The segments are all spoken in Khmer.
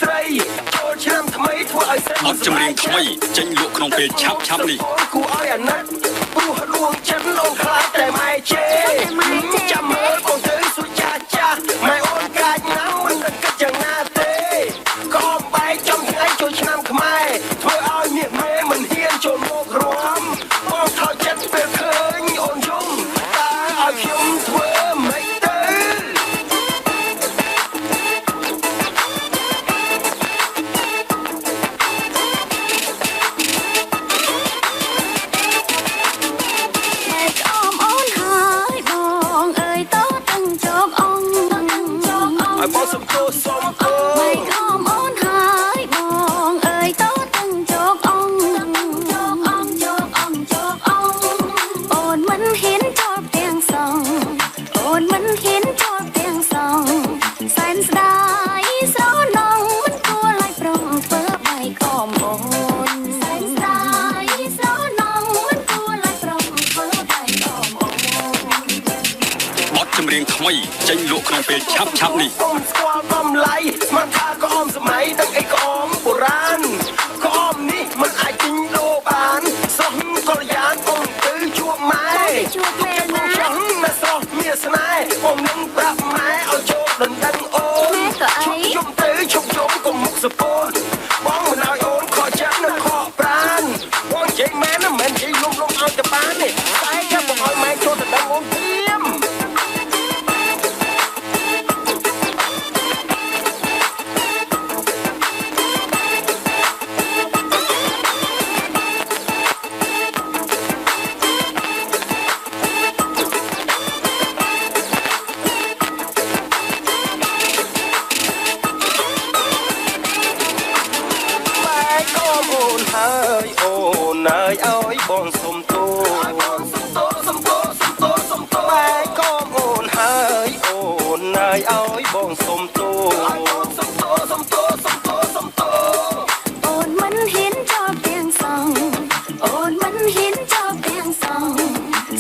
ស្រីចូលឆ្នាំថ្មីធ្វើឲ្យស្រីអត់ចម្រៀងថ្មីចេញលក់ក្នុងពេលឆាប់នេះគួរឲ្យអាណិតព្រោះដួងចិត្តអូនខ្លាចតែម៉ែជេចាំមើលបងទៅសុចាចាម៉ែអូនកាចណាស់មិនដឹងគិតយ៉ាងណាទេក៏បែកចំថ្ងៃចូលឆ្នាំខ្មែរធ្វើឲ្យមាសមេមិនហ៊ានចូលមករំបងថយចិត្តពេលឃើញអូនយំតើឲ្យខ្ញុំធ្វើមិនទៅបងសុំទោសសុំទោសមិនខំអូនហើយបងអើយតោទាំងជោគអង្គជោគអង្គជោគអង្គជោគអង្គអូនមិនហ៊ានចូលទាំងសងអូនមិនហ៊ានចូលទាំងសងសែនស្ដាយស្រណងមិនគួរឡើយប្រងធ្វើបែកខំអូនសែនស្ដាយស្រណងមិនគួរឡើយប្រងធ្វើបែកខំអូនបទចម្រៀងថ្មីចេញលក់ក្នុងពេលឆាប់នេះអូនស្គាល់បំឡៃស្មានថាក្អមសម័យទាំងអីក្អមបុរាណក្អមនេះមិនអាចទិញដូរបានស្រស់កល្យានអូនទៅជួបម៉ែជួបម៉ែណាចង់ណាស្រស់មានស្នេហ៍អូននឹងប្រាប់ម៉ែឲ្យចូលដណ្ដឹងអូនជុំទៅជុំកុំមុខសពោនបងមិនឲ្យអូនខកចិត្តនឹងខកប្រានបងនិយាយមែនមិននិយាយលំឲ្យទៅបានទេតែចាំបងឲ្យម៉ែចូលដណ្ដឹងអូនព្រាមហើយអូនហើយឲ្យបងសុំទោសបែកកុំអូនហើយអូនហើយឲ្យបងសុំទោអូនមិនហ៊ានចោលទាំងសងអូនមិនហ៊ានចោលទាំងសង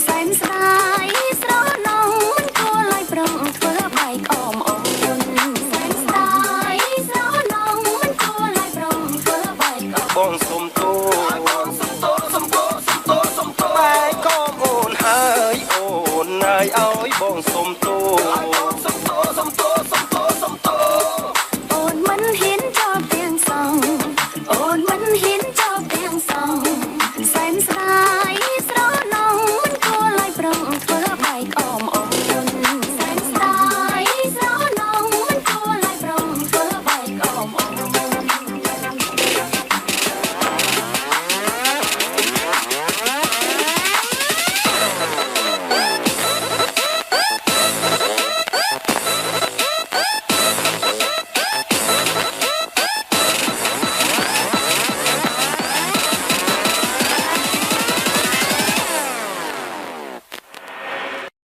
សែនស្ដាយស្រណងមិនគួរឡើយប្រងធ្វើបែកអមអូនសែនស្ដាយស្រណងមិនគួរឡើយប្រងធ្វើបែកបងសុំទោសបែកកុំអូនហើយអូនហើយឲ្យបងសុំទោស